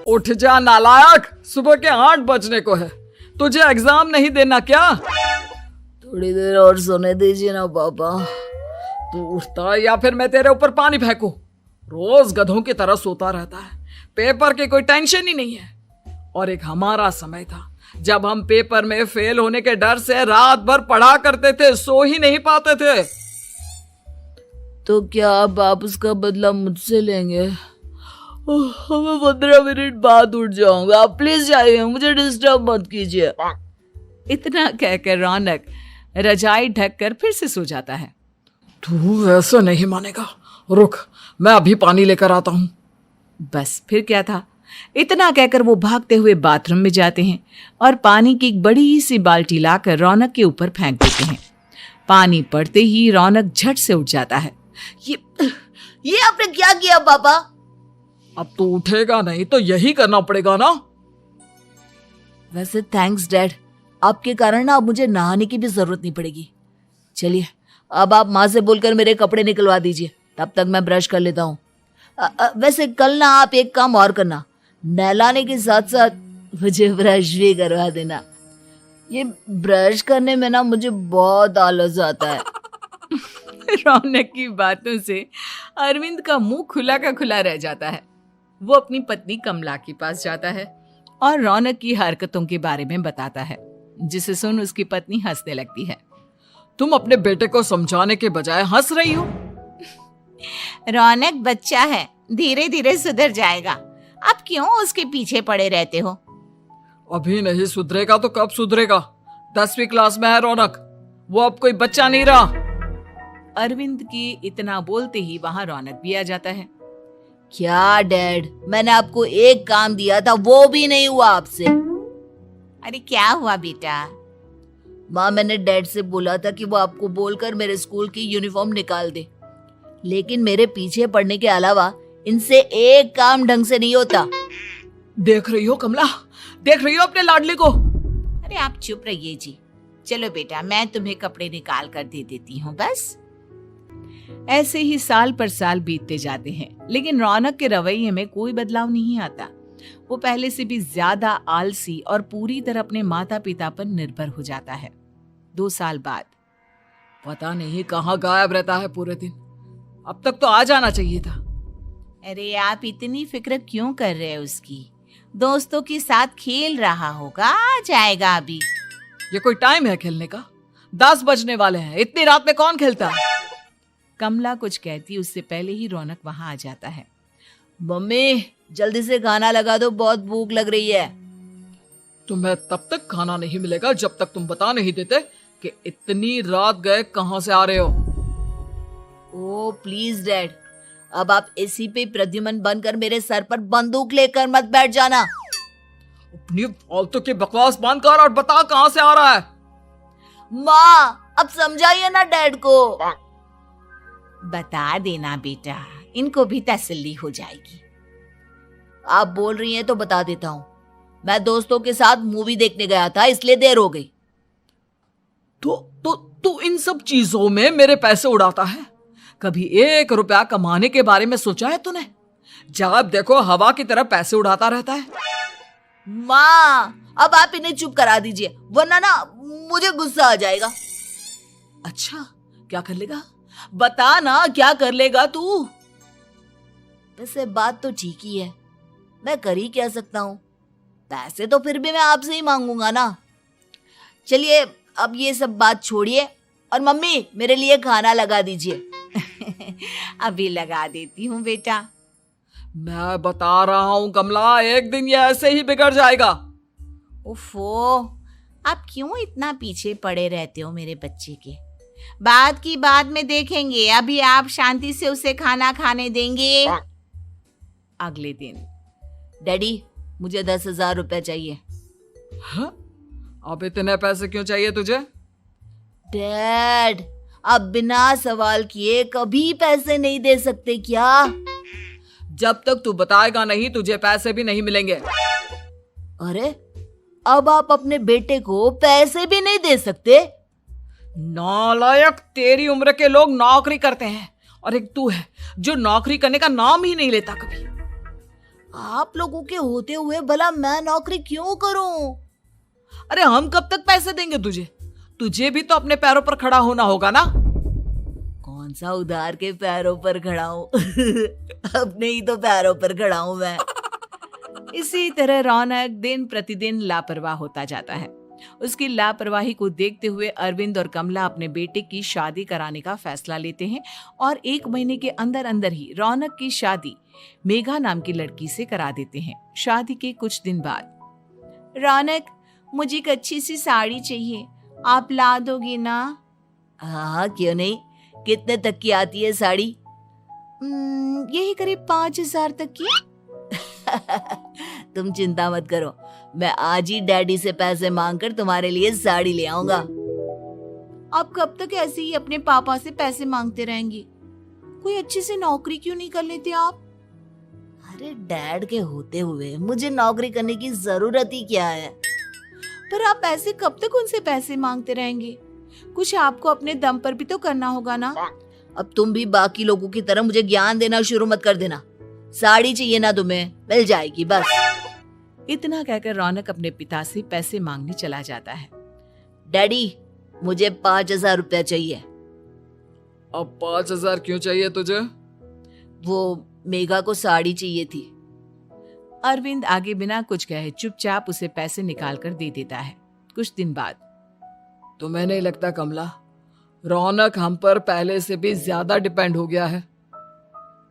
उठ जा नालायक, सुबह के 8 बजने को है। तुझे एग्जाम नहीं देना क्या? थोड़ी देर और सोने दीजिए ना पापा। तू उठता या फिर मैं तेरे ऊपर पानी फेंकूं? रोज गधों की तरह सोता रहता है, पेपर की कोई टेंशन ही नहीं है। और एक हमारा समय था जब हम पेपर में फेल होने के डर से रात भर पढ़ा करते थे, सो ही नहीं पाते थे। तो क्या आप उसका बदला मुझसे लेंगे? मैं 15 मिनट बाद उठ जाऊंगा, आप प्लीज जाइए, मुझे डिस्टर्ब मत कीजिए। इतना कहकर रौनक रजाई ढककर फिर से सो जाता है। तू ऐसा नहीं मानेगा, रुक मैं अभी पानी लेकर आता हूं। बस फिर क्या था, इतना कहकर वो भागते हुए बाथरूम में जाते हैं और पानी की एक बड़ी सी बाल्टी लाकर रौनक के ऊपर फेंक देते हैं। पानी पड़ते ही रौनक झट से उठ जाता है। ये आपने क्या किया पापा? अब तू उठेगा नहीं तो यही करना पड़ेगा ना। वैसे थैंक्स डैड, आपके कारण ना अब मुझे नहाने की भी जरूरत नहीं पड़ेगी। चलिए अब आप माँ से बोलकर मेरे कपड़े निकलवा दीजिए, तब तक मैं ब्रश कर लेता हूँ। वैसे कल ना आप एक काम और करना, नहलाने के साथ साथ मुझे ब्रश भी करवा देना। ये ब्रश करने में ना मुझे बहुत आलस आता है। रौनक की बातों से अरविंद का मुंह खुला का खुला रह जाता है। वो अपनी पत्नी कमला के पास जाता है और रौनक की हरकतों के बारे में बताता है, जिसे सुन उसकी पत्नी हंसने लगती है। तुम अपने बेटे को समझाने के बजाय हंस रही हो। रौनक बच्चा है, धीरे धीरे सुधर जाएगा, आप क्यों उसके पीछे पड़े रहते हो? अभी नहीं सुधरेगा तो कब सुधरेगा? 10वीं क्लास में है रौनक, वो अब कोई बच्चा नहीं रहा। अरविंद की इतना बोलते ही वहां रौनक भी आ जाता है। क्या डैड, मैंने आपको एक काम दिया था, वो भी नहीं हुआ आपसे। अरे क्या हुआ बेटा? माँ, मैंने डैड से बोला था कि वो आपको बोलकर मेरे स्कूल की यूनिफॉर्म निकाल दे, लेकिन मेरे पीछे पड़ने के अलावा इनसे एक काम ढंग से नहीं होता। देख रही हो कमला, देख रही हो अपने लाडले को? अरे आप चुप रहिए जी। चलो बेटा, मैं तुम्हें कपड़े निकाल कर दे देती हूँ। बस ऐसे ही साल पर साल बीतते जाते हैं, लेकिन रौनक के रवैये में कोई बदलाव नहीं आता। वो पहले से भी ज्यादा आलसी और पूरी तरह अपने माता पिता पर निर्भर हो जाता है। 2 साल बाद पता नहीं कहाँ गायब रहता है पूरे दिन, अब तक तो आ जाना चाहिए था। अरे आप इतनी फिक्र क्यों कर रहे हैं उसकी? दोस्तों के साथ खेल रहा होगा, आ जाएगा अभी। ये कोई टाइम है खेलने का? 10 बजने वाले हैं, इतनी रात में कौन खेलता है? कमला कुछ कहती उससे पहले ही रौनक वहां आ जाता है। मम्मी जल्दी से खाना लगा दो, बहुत भूख लग रही है। तुम्हें तब तक खाना नहीं मिलेगा जब तक तुम बता नहीं देते कि इतनी रात गए कहां से आ रहे हो। ओ प्लीज डैड, अब आप एसी पे प्रद्युमन बनकर मेरे सर पर बंदूक लेकर मत बैठ जाना। अपनी फालतू की बकवास बंद कर और बता कहां से आ रहा है। माँ अब समझाइए ना डैड को। बता देना बेटा, इनको भी तसल्ली हो जाएगी। आप बोल रही हैं तो बता देता हूँ, मैं दोस्तों के साथ मूवी देखने गया था, इसलिए देर हो गई। तो इन सब चीजों में मेरे पैसे उड़ाता है? कभी 1 रुपया कमाने के बारे में सोचा है तूने? जब देखो हवा की तरह पैसे उड़ाता रहता है। माँ अब आप इन्हें चुप करा दीजिए, वरना ना मुझे गुस्सा आ जाएगा। अच्छा क्या कर लेगा? बता ना, क्या कर लेगा तू? वैसे बात तो ठीक ही है, मैं कर ही क्या सकता हूँ। पैसे तो फिर भी मैं आपसे ही मांगूंगा ना। चलिए अब ये सब बात छोड़िए और मम्मी मेरे लिए खाना लगा दीजिए। अभी लगा देती हूँ बेटा। मैं बता रहा हूँ कमला, एक दिन ये ऐसे ही बिगड़ जाएगा। ओफो, आप क्यों इतना पीछे पड़े रहते हो मेरे बच्चे के? बात की बाद में देखेंगे, अभी आप शांति से उसे खाना खाने देंगे। अगले दिन, डैडी मुझे 10,000 रुपए चाहिए। हाँ? अब इतने पैसे क्यों चाहिए तुझे? डैड आप बिना सवाल किए कभी पैसे नहीं दे सकते क्या? जब तक तू बताएगा नहीं तुझे पैसे भी नहीं मिलेंगे। अरे अब आप अपने बेटे को पैसे भी नहीं दे सकते? नालायक, तेरी उम्र के लोग नौकरी करते हैं और एक तू है जो नौकरी करने का नाम ही नहीं लेता कभी। आप लोगों के होते हुए भला मैं नौकरी क्यों करूं? अरे हम कब तक पैसे देंगे तुझे? तुझे भी तो अपने पैरों पर खड़ा होना होगा ना। कौन सा उधार के पैरों पर खड़ा हूं? अपने ही तो पैरों पर खड़ा हूं मैं। इसी तरह रौनक दिन प्रतिदिन लापरवाह होता जाता है। उसकी लापरवाही को देखते हुए अरविंद और कमला अपने बेटे की शादी कराने का फैसला लेते हैं और 1 महीने के अंदर अंदर ही रौनक की शादी मेघा नाम की लड़की से करा देते हैं। शादी के कुछ दिन बाद, रौनक, मुझे एक अच्छी सी साड़ी चाहिए, आप ला दोगे ना? हाँ, क्यों नहीं। कितने तक की आती है साड़ी? यही करीब 5,000 तक की। तुम चिंता मत करो, मैं आज ही डैडी से पैसे मांगकर तुम्हारे लिए साड़ी ले आऊंगा। आप कब तक ऐसे ही अपने पापा से पैसे मांगते रहेंगे? कोई अच्छी सी नौकरी क्यों नहीं कर लेते आप? अरे डैड के होते हुए मुझे नौकरी करने की जरूरत ही क्या है? पर आप ऐसे कब तक उनसे पैसे मांगते रहेंगे? कुछ आपको अपने दम पर भी तो करना होगा ना। अब तुम भी बाकी लोगों की तरह मुझे ज्ञान देना शुरू मत कर देना। साड़ी चाहिए ना तुम्हें, मिल जाएगी बस। इतना कहकर रौनक अपने पिता से पैसे मांगने चला जाता है। डैडी, मुझे 5,000 रुपया चाहिए। अब 5,000 क्यों चाहिए तुझे? वो मेघा को साड़ी चाहिए थी। अरविंद आगे बिना कुछ कहे चुपचाप उसे पैसे निकाल कर दे देता है। कुछ दिन बाद, तुम्हें नहीं लगता कमला, रौनक हम पर पहले से भी ज्यादा डिपेंड हो गया है?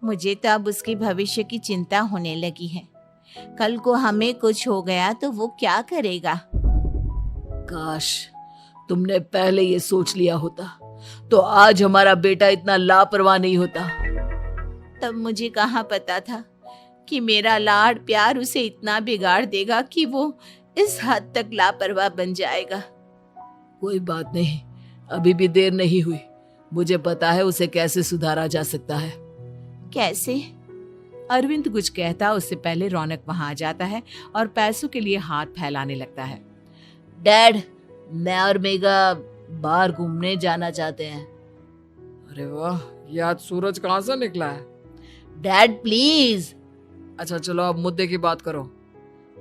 मुझे तो अब उसके भविष्य की चिंता होने लगी है। कल को हमें कुछ हो गया तो वो क्या करेगा? काश तुमने पहले ये सोच लिया होता तो आज हमारा बेटा इतना लापरवाह नहीं होता। तब मुझे कहाँ पता था कि मेरा लाड प्यार उसे इतना बिगाड़ देगा कि वो इस हद तक लापरवाह बन जाएगा। कोई बात नहीं, अभी भी देर नहीं हुई। मुझे पता है उसे कैसे सुधारा जा सकता है। कैसे? अरविंद कुछ कहता उससे पहले रौनक वहां आ जाता है और पैसों के लिए हाथ फैलाने लगता है। डैड, मैं और मेघा बाहर घूमने जाना चाहते हैं। अरे वाह, ये आज सूरज कहाँ से निकला है? Dad please. अच्छा चलो अब मुद्दे की बात करो।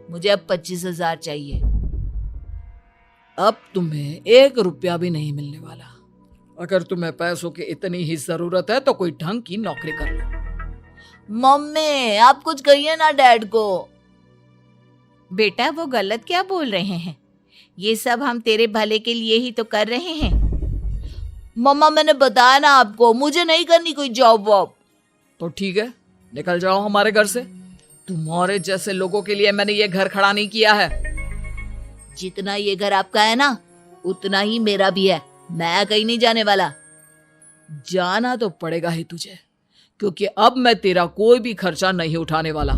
मुझे अब 25,000 चाहिए। अब तुम्हें 1 रुपया भी नहीं मिलने वाला। अगर तुम्हें पैसों की इतनी ही जरूरत है तो कोई ढंग की नौकरी कर लो। मम्मी, आप कुछ कहिए ना डैड को। बेटा, वो गलत क्या बोल रहे हैं? ये सब हम तेरे भले के लिए ही तो कर रहे हैं। मम्मा, मैंने बताया ना आपको, मुझे नहीं करनी कोई जॉब वॉब। तो ठीक है, निकल जाओ हमारे घर से। तुम्हारे जैसे लोगों के लिए मैंने ये घर खड़ा नहीं किया है। जितना ये घर आपका है ना, उतना ही मेरा भी है। मैं कहीं नहीं जाने वाला। जाना तो पड़ेगा ही तुझे, क्योंकि अब मैं तेरा कोई भी खर्चा नहीं उठाने वाला।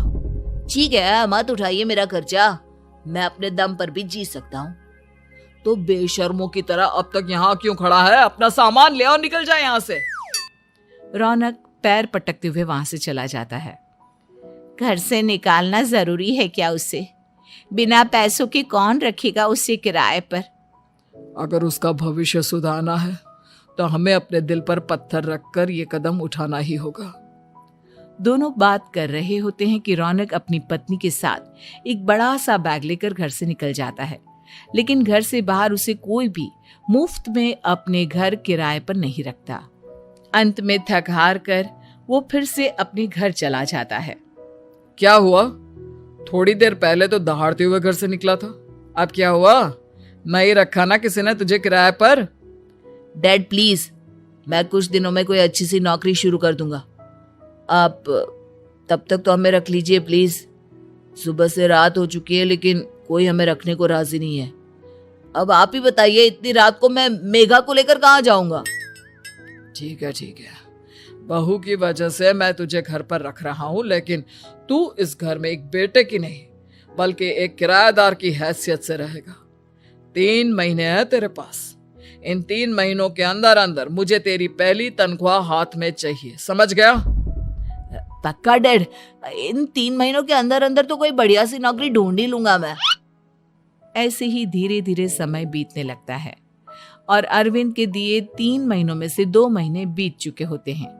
ठीक है, मत उठाइए मेरा खर्चा, मैं अपने दम पर भी जी सकता हूँ। तो बेशर्मों की तरह अब तक यहाँ क्यों खड़ा है? अपना सामान ले और निकल जाए यहाँ से। रौनक पैर पटकते हुए वहां से चला जाता है। घर से निकालना जरूरी है क्या उसे? बिना पैसों के कौन रखेगा उसे किराए पर? अगर उसका भविष्य सुधारना है तो हमें अपने दिल पर पत्थर रखकर ये कदम उठाना ही होगा। दोनों बात कर रहे होते हैं कि रौनक अपनी पत्नी के साथ एक बड़ा सा बैग लेकर घर से निकल जाता है, लेकिन घर से बाहर उसे कोई भी मुफ्त में अपने घर किराए पर नहीं रखता। अंत में थक हार कर वो फिर से अपने घर चला जाता है। क्या हुआ? थोड़ी देर पहले तो दहाड़ते हुए घर से निकला था, अब क्या हुआ? नहीं रखा ना किसी ने तुझे किराए पर? डैड प्लीज, मैं कुछ दिनों में कोई अच्छी सी नौकरी शुरू कर दूंगा। आप तब तक तो हमें रख लीजिए प्लीज। सुबह से रात हो चुकी है लेकिन कोई हमें रखने को राजी नहीं है। अब आप ही बताइए, इतनी रात को मैं मेघा को लेकर कहाँ जाऊंगा? ठीक है ठीक है, बहू की वजह से मैं तुझे घर पर रख रहा हूँ, लेकिन तू इस घर में एक बेटे की नहीं बल्कि एक किराएदार की हैसियत से रहेगा। 3 महीने है तेरे पास। इन 3 महीनों के अंदर अंदर मुझे तेरी पहली तनख्वाह हाथ में चाहिए, समझ गया? पक्का डैड, इन 3 महीनों के अंदर अंदर तो कोई बढ़िया सी नौकरी ढूंढ ही लूंगा मैं। ऐसे ही धीरे धीरे समय बीतने लगता है और अरविंद के दिए 3 महीनों में से 2 महीने बीत चुके होते हैं।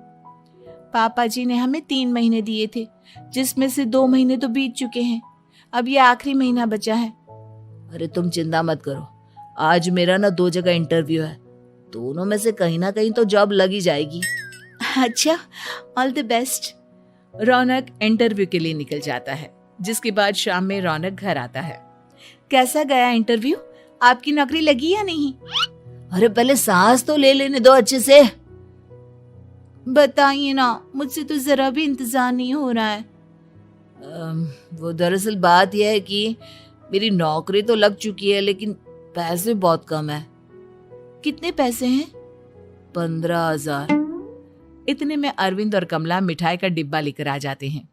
पापा जी ने हमें 3 महीने दिए थे, जिसमें से 2 महीने तो बीत चुके हैं। अब ये आखिरी महीना बचा है। अरे तुम चिंता मत करो, आज मेरा ना 2 जगह इंटरव्यू है, दोनों में से कहीं ना कहीं तो जॉब लगी जाएगी। अच्छा, all the best. Raunak interview के लिए निकल जाता है, जिसके बाद शाम में रौनक घर आता है। कैसा गया इंटरव्यू? आपकी नौकरी लगी या नहीं? अरे पहले सांस तो ले लेने दो अच्छे से। बताइए ना, मुझसे तो जरा भी इंतजार नहीं हो रहा है। वो दरअसल बात यह है कि मेरी नौकरी तो लग चुकी है, लेकिन पैसे बहुत कम है। कितने पैसे हैं? 15,000। इतने में अरविंद और कमला मिठाई का डिब्बा लेकर आ जाते हैं।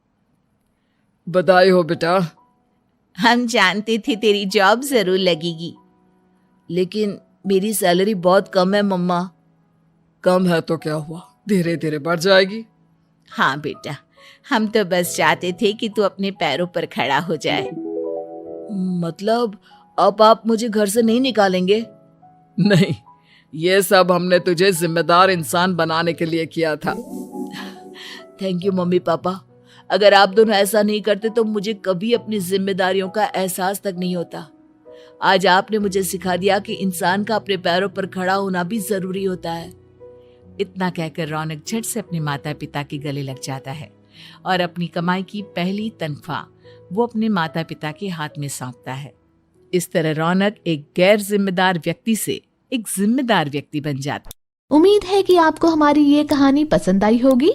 बधाई हो बेटा। हम जानते थे तेरी जॉब जरूर लगेगी। लेकिन मेरी सैलरी बहुत कम है मम्मा। कम है तो क्या हुआ, धीरे धीरे बढ़ जाएगी। हाँ बेटा, हम तो बस चाहते थे कि तू अपने पैरों पर खड़ा हो जाए। मतलब अब आप मुझे घर से नहीं निकालेंगे? नहीं, ये सब हमने तुझे जिम्मेदार इंसान बनाने के लिए किया था। Thank you mummy papa. अगर आप दोनों ऐसा नहीं करते तो मुझे कभी अपनी जिम्मेदारियों का एहसास तक नहीं होता। आज आपने मुझे सिखा दिया कि इंसान का अपने पैरों पर खड़ा होना भी जरूरी होता है। इतना कहकर रौनक झट से अपने माता पिता के गले लग जाता है और अपनी कमाई की पहली तनख्वाह वो अपने माता पिता के हाथ में सौंपता है। इस तरह रौनक एक गैर जिम्मेदार व्यक्ति से एक जिम्मेदार व्यक्ति बन जाता है। उम्मीद है कि आपको हमारी ये कहानी पसंद आई होगी।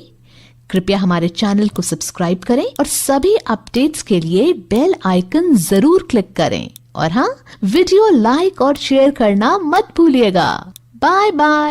कृपया हमारे चैनल को सब्सक्राइब करें और सभी अपडेट्स के लिए बेल आइकन जरूर क्लिक करें। और हाँ, वीडियो लाइक और शेयर करना मत भूलिएगा। Bye bye.